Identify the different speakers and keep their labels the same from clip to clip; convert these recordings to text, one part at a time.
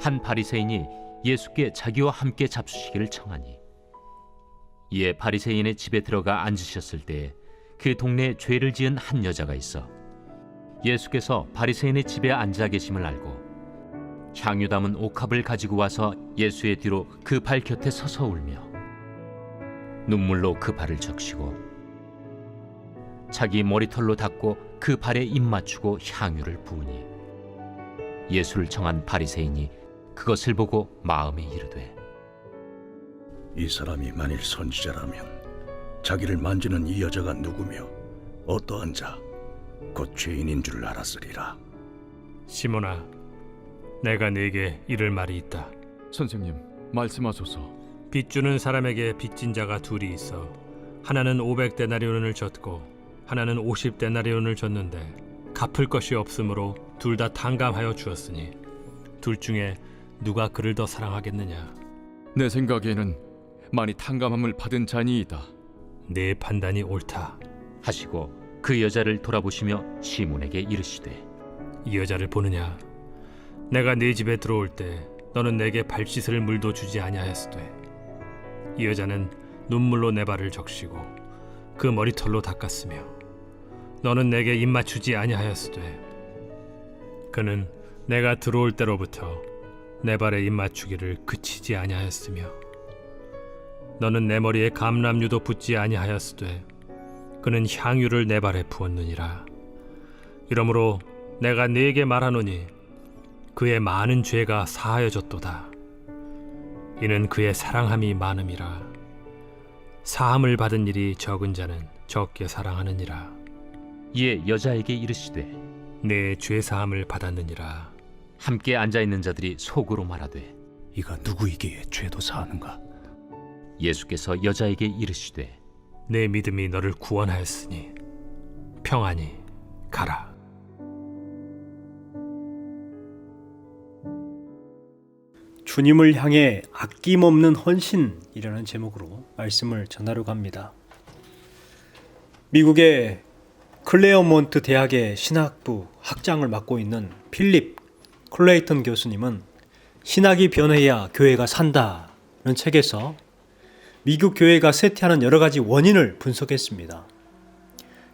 Speaker 1: 한 바리새인이 예수께 자기와 함께 잡수시기를 청하니, 이에 바리새인의 집에 들어가 앉으셨을 때에 그 동네에 죄를 지은 한 여자가 있어 예수께서 바리새인의 집에 앉아 계심을 알고 향유 담은 옥합을 가지고 와서 예수의 뒤로 그 발 곁에 서서 울며 눈물로 그 발을 적시고 자기 머리털로 닦고 그 발에 입 맞추고 향유를 부으니, 예수를 청한 바리새인이 그것을 보고 마음에 이르되,
Speaker 2: 이 사람이 만일 선지자라면 자기를 만지는 이 여자가 누구며 어떠한 자, 곧 죄인인 줄 알았으리라.
Speaker 3: 시몬아, 내가 네게 이를 말이 있다.
Speaker 4: 선생님, 말씀하소서.
Speaker 3: 빚 주는 사람에게 빚진 자가 둘이 있어 하나는 500데나리온을 졌고 하나는 50데나리온을 졌는데 갚을 것이 없으므로 둘 다 탕감하여 주었으니 둘 중에 누가 그를 더 사랑하겠느냐?
Speaker 4: 내 생각에는 많이 탕감함을 받은 자니이다.
Speaker 3: 네 판단이 옳다.
Speaker 1: 하시고 그 여자를 돌아보시며 시몬에게 이르시되,
Speaker 3: 이 여자를 보느냐? 내가 네 집에 들어올 때 너는 내게 발 씻을 물도 주지 아니하였으되 이 여자는 눈물로 내 발을 적시고 그 머리털로 닦았으며 너는 내게 입 맞추지 아니하였으되 그는 내가 들어올 때로부터 내 발에 입 맞추기를 그치지 아니하였으며 너는 내 머리에 감람유도 붓지 아니하였으되 그는 향유를 내 발에 부었느니라. 이러므로 내가 네게 말하노니 그의 많은 죄가 사하여졌도다. 이는 그의 사랑함이 많음이라. 사함을 받은 일이 적은 자는 적게 사랑하느니라.
Speaker 1: 이에 여자에게 이르시되,
Speaker 3: 내 죄 사함을 받았느니라.
Speaker 1: 함께 앉아있는 자들이 속으로 말하되,
Speaker 2: 이가 누구이기에 죄도 사하는가?
Speaker 1: 예수께서 여자에게 이르시되,
Speaker 3: 내 믿음이 너를 구원하였으니 평안히 가라.
Speaker 5: 주님을 향해 아낌없는 헌신이라는 제목으로 말씀을 전하려고 합니다. 미국의 클레어몬트 대학의 신학부 학장을 맡고 있는 필립 클레이턴 교수님은 신학이 변해야 교회가 산다는 책에서 미국 교회가 쇠퇴하는 여러 가지 원인을 분석했습니다.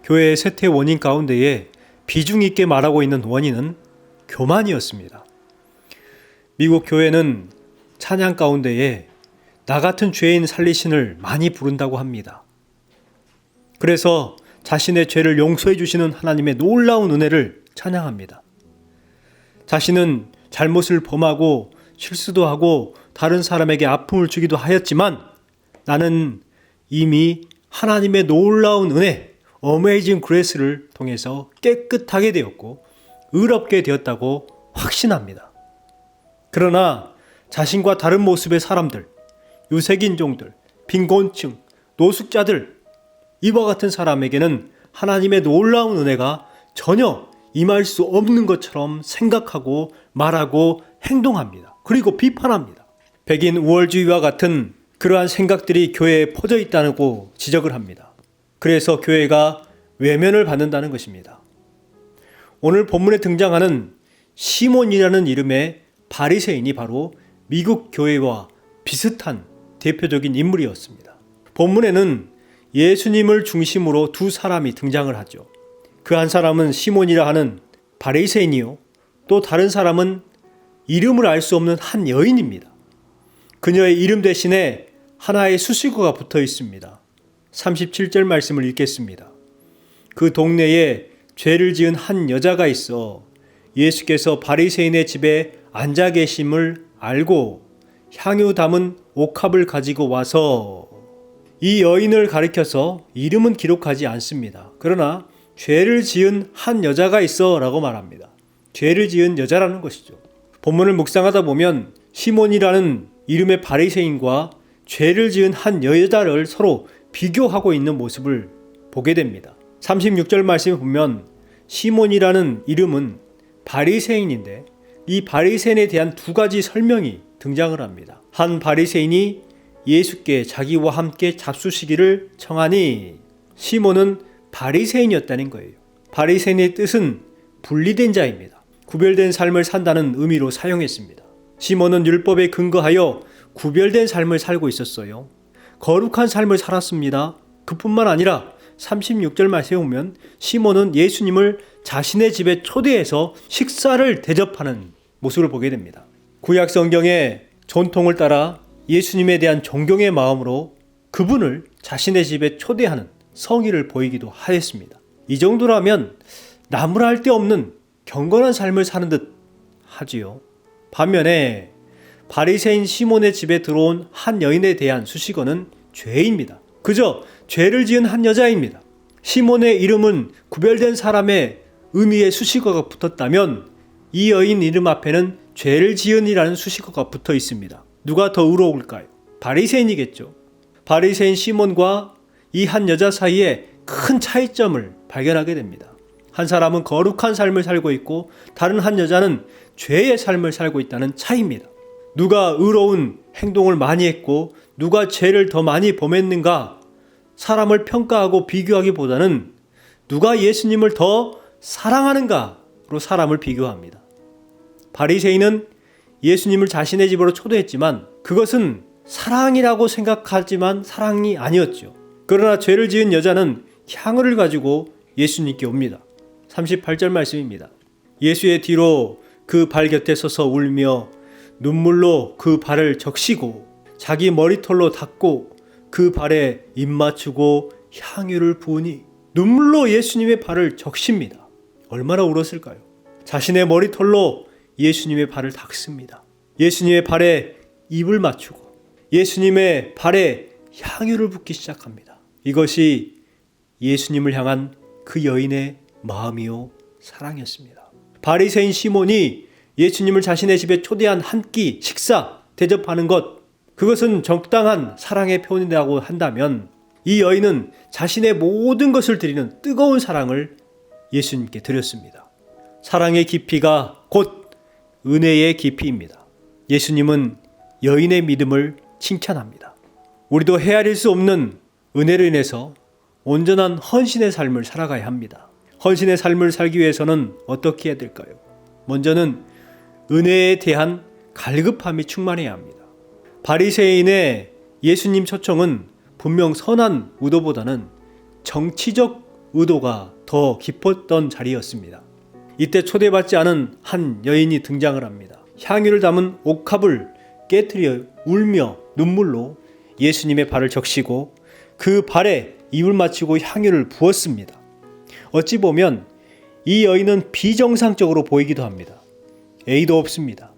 Speaker 5: 교회의 쇠퇴 원인 가운데에 비중 있게 말하고 있는 원인은 교만이었습니다. 미국 교회는 찬양 가운데에 나 같은 죄인 살리신을 많이 부른다고 합니다. 그래서 자신의 죄를 용서해 주시는 하나님의 놀라운 은혜를 찬양합니다. 자신은 잘못을 범하고 실수도 하고 다른 사람에게 아픔을 주기도 하였지만 나는 이미 하나님의 놀라운 은혜, 어메이징 그레이스를 통해서 깨끗하게 되었고 의롭게 되었다고 확신합니다. 그러나 자신과 다른 모습의 사람들, 유색인종들, 빈곤층, 노숙자들, 이와 같은 사람에게는 하나님의 놀라운 은혜가 전혀 임할 수 없는 것처럼 생각하고 말하고 행동합니다. 그리고 비판합니다. 백인 우월주의와 같은 그러한 생각들이 교회에 퍼져 있다고 지적을 합니다. 그래서 교회가 외면을 받는다는 것입니다. 오늘 본문에 등장하는 시몬이라는 이름의 바리새인이 바로 미국 교회와 비슷한 대표적인 인물이었습니다. 본문에는 예수님을 중심으로 두 사람이 등장을 하죠. 그 한 사람은 시몬이라 하는 바리새인이요, 또 다른 사람은 이름을 알 수 없는 한 여인입니다. 그녀의 이름 대신에 하나의 수식어가 붙어 있습니다. 37절 말씀을 읽겠습니다. 그 동네에 죄를 지은 한 여자가 있어 예수께서 바리새인의 집에 앉아 계심을 알고 향유 담은 옥합을 가지고 와서, 이 여인을 가리켜서 이름은 기록하지 않습니다. 그러나 죄를 지은 한 여자가 있어 라고 말합니다. 죄를 지은 여자라는 것이죠. 본문을 묵상하다 보면 시몬이라는 이름의 바리새인과 죄를 지은 한 여자를 서로 비교하고 있는 모습을 보게 됩니다. 36절 말씀에 보면 시몬이라는 이름은 바리새인인데 이 바리새인에 대한 두 가지 설명이 등장을 합니다. 한 바리새인이 예수께 자기와 함께 잡수시기를 청하니, 시몬은 바리새인이었다는 거예요. 바리새인의 뜻은 분리된 자입니다. 구별된 삶을 산다는 의미로 사용했습니다. 시몬은 율법에 근거하여 구별된 삶을 살고 있었어요. 거룩한 삶을 살았습니다. 그뿐만 아니라 36절 말씀에 보면 시몬은 예수님을 자신의 집에 초대해서 식사를 대접하는 모습을 보게 됩니다. 구약 성경의 전통을 따라 예수님에 대한 존경의 마음으로 그분을 자신의 집에 초대하는 성의를 보이기도 하였습니다. 이 정도라면 나무랄 데 없는 경건한 삶을 사는 듯 하지요. 반면에 바리새인 시몬의 집에 들어온 한 여인에 대한 수식어는 죄입니다. 그저 죄를 지은 한 여자입니다. 시몬의 이름은 구별된 사람의 의미의 수식어가 붙었다면 이 여인 이름 앞에는 죄를 지은이라는 수식어가 붙어 있습니다. 누가 더 의로울까요? 바리새인이겠죠. 바리새인 시몬과 이 한 여자 사이에 큰 차이점을 발견하게 됩니다. 한 사람은 거룩한 삶을 살고 있고 다른 한 여자는 죄의 삶을 살고 있다는 차이입니다. 누가 의로운 행동을 많이 했고 누가 죄를 더 많이 범했는가 사람을 평가하고 비교하기보다는 누가 예수님을 더 사랑하는가로 사람을 비교합니다. 바리새인은 예수님을 자신의 집으로 초대했지만 그것은 사랑이라고 생각하지만 사랑이 아니었죠. 그러나 죄를 지은 여자는 향유를 가지고 예수님께 옵니다. 38절 말씀입니다. 예수의 뒤로 그 발 곁에 서서 울며 눈물로 그 발을 적시고 자기 머리털로 닦고 그 발에 입 맞추고 향유를 부으니 눈물로 예수님의 발을 적십니다. 얼마나 울었을까요? 자신의 머리털로 예수님의 발을 닦습니다. 예수님의 발에 입을 맞추고 예수님의 발에 향유를 붓기 시작합니다. 이것이 예수님을 향한 그 여인의 마음이요 사랑이었습니다. 바리새인 시몬이 예수님을 자신의 집에 초대한 한 끼 식사 대접하는 것 그것은 적당한 사랑의 표현이라고 한다면 이 여인은 자신의 모든 것을 드리는 뜨거운 사랑을 예수님께 드렸습니다. 사랑의 깊이가 곧 은혜의 깊이입니다. 예수님은 여인의 믿음을 칭찬합니다. 우리도 헤아릴 수 없는 은혜로 인해서 온전한 헌신의 삶을 살아가야 합니다. 헌신의 삶을 살기 위해서는 어떻게 해야 될까요? 먼저는 은혜에 대한 갈급함이 충만해야 합니다. 바리새인의 예수님 초청은 분명 선한 의도보다는 정치적 의도가 더 깊었던 자리였습니다. 이때 초대받지 않은 한 여인이 등장을 합니다. 향유를 담은 옥합을 깨트려 울며 눈물로 예수님의 발을 적시고 그 발에 입을 맞추고 향유를 부었습니다. 어찌 보면 이 여인은 비정상적으로 보이기도 합니다. 예의도 없습니다.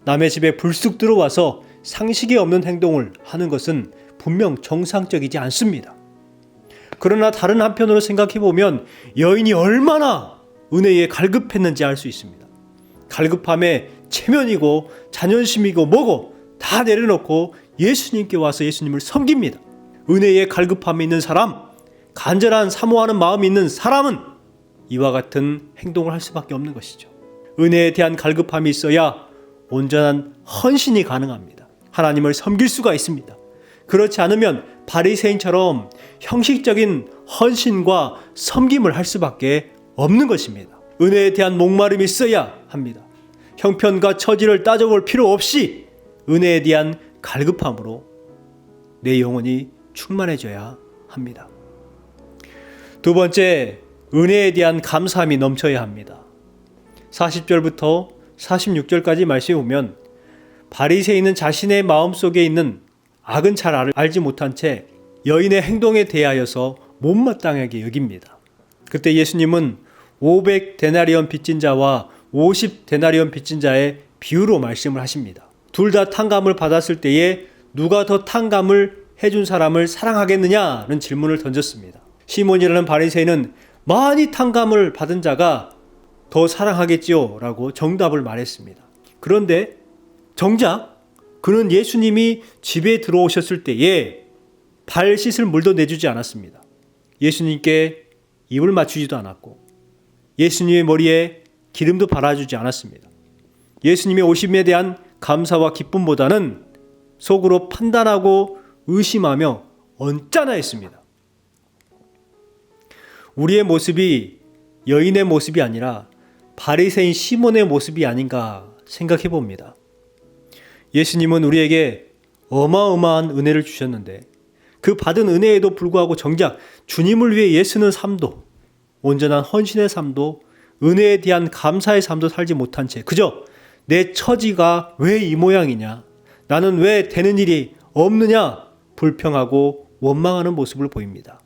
Speaker 5: 남의 집에 불쑥 들어와서 상식이 없는 행동을 하는 것은 분명 정상적이지 않습니다. 그러나 다른 한편으로 생각해보면 여인이 얼마나 은혜에 갈급했는지 알 수 있습니다. 갈급함에 체면이고 자존심이고 뭐고 다 내려놓고 예수님께 와서 예수님을 섬깁니다. 은혜에 갈급함이 있는 사람, 간절한 사모하는 마음이 있는 사람은 이와 같은 행동을 할 수밖에 없는 것이죠. 은혜에 대한 갈급함이 있어야 온전한 헌신이 가능합니다. 하나님을 섬길 수가 있습니다. 그렇지 않으면 바리새인처럼 형식적인 헌신과 섬김을 할 수밖에 없는 것입니다. 은혜에 대한 목마름이 있어야 합니다. 형편과 처지를 따져볼 필요 없이 은혜에 대한 갈급함으로 내 영혼이 충만해져야 합니다. 두 번째, 은혜에 대한 감사함이 넘쳐야 합니다. 40절부터 46절까지 말씀해 보면 바리새인은 자신의 마음속에 있는 악은 잘 알지 못한 채 여인의 행동에 대하여서 못마땅하게 여깁니다. 그때 예수님은 500데나리온 빚진 자와 50데나리온 빚진 자의 비유로 말씀을 하십니다. 둘 다 탕감을 받았을 때에 누가 더 탕감을 해준 사람을 사랑하겠느냐는 질문을 던졌습니다. 시몬이라는 바리새인은 많이 탕감을 받은 자가 더 사랑하겠지요 라고 정답을 말했습니다. 그런데 정작 그는 예수님이 집에 들어오셨을 때에 발 씻을 물도 내주지 않았습니다. 예수님께 입을 맞추지도 않았고 예수님의 머리에 기름도 발라주지 않았습니다. 예수님의 오심에 대한 감사와 기쁨보다는 속으로 판단하고 의심하며 언짢아했습니다. 우리의 모습이 여인의 모습이 아니라 바리새인 시몬의 모습이 아닌가 생각해 봅니다. 예수님은 우리에게 어마어마한 은혜를 주셨는데 그 받은 은혜에도 불구하고 정작 주님을 위해 애쓰는 삶도, 온전한 헌신의 삶도, 은혜에 대한 감사의 삶도 살지 못한 채 그저 내 처지가 왜 이 모양이냐, 나는 왜 되는 일이 없느냐 불평하고 원망하는 모습을 보입니다.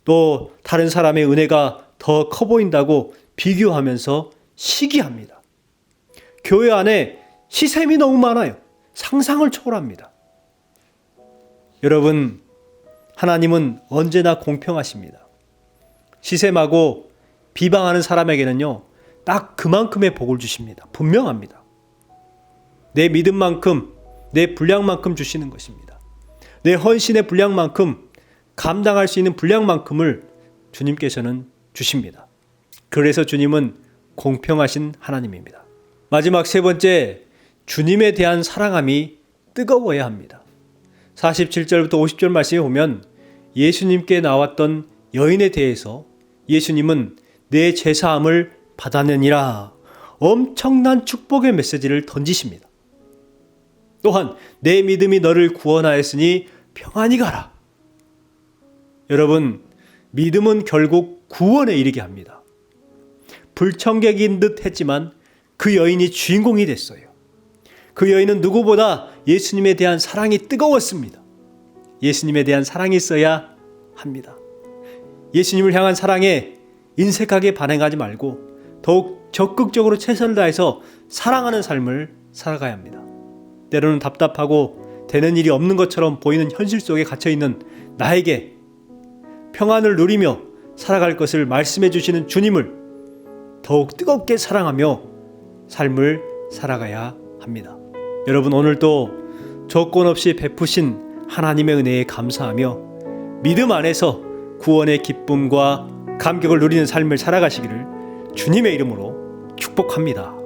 Speaker 5: 또 다른 사람의 은혜가 더 커 보인다고 비교하면서 시기합니다. 교회 안에 시샘이 너무 많아요. 상상을 초월합니다. 여러분, 하나님은 언제나 공평하십니다. 시샘하고 비방하는 사람에게는요, 딱 그만큼의 복을 주십니다. 분명합니다. 내 믿음만큼, 내 분량만큼 주시는 것입니다. 내 헌신의 분량만큼, 감당할 수 있는 분량만큼을 주님께서는 주십니다. 그래서 주님은 공평하신 하나님입니다. 마지막 세 번째, 주님에 대한 사랑함이 뜨거워야 합니다. 47절부터 50절 말씀에 보면 예수님께 나왔던 여인에 대해서 예수님은 내 제사함을 받았느니라 엄청난 축복의 메시지를 던지십니다. 또한 내 믿음이 너를 구원하였으니 평안히 가라. 여러분, 믿음은 결국 구원에 이르게 합니다. 불청객인 듯 했지만 그 여인이 주인공이 됐어요. 그 여인은 누구보다 예수님에 대한 사랑이 뜨거웠습니다. 예수님에 대한 사랑이 있어야 합니다. 예수님을 향한 사랑에 인색하게 반응하지 말고 더욱 적극적으로 최선을 다해서 사랑하는 삶을 살아가야 합니다. 때로는 답답하고 되는 일이 없는 것처럼 보이는 현실 속에 갇혀있는 나에게 평안을 누리며 살아갈 것을 말씀해 주시는 주님을 더욱 뜨겁게 사랑하며 삶을 살아가야 합니다. 여러분, 오늘도 조건 없이 베푸신 하나님의 은혜에 감사하며 믿음 안에서 구원의 기쁨과 감격을 누리는 삶을 살아가시기를 주님의 이름으로 축복합니다.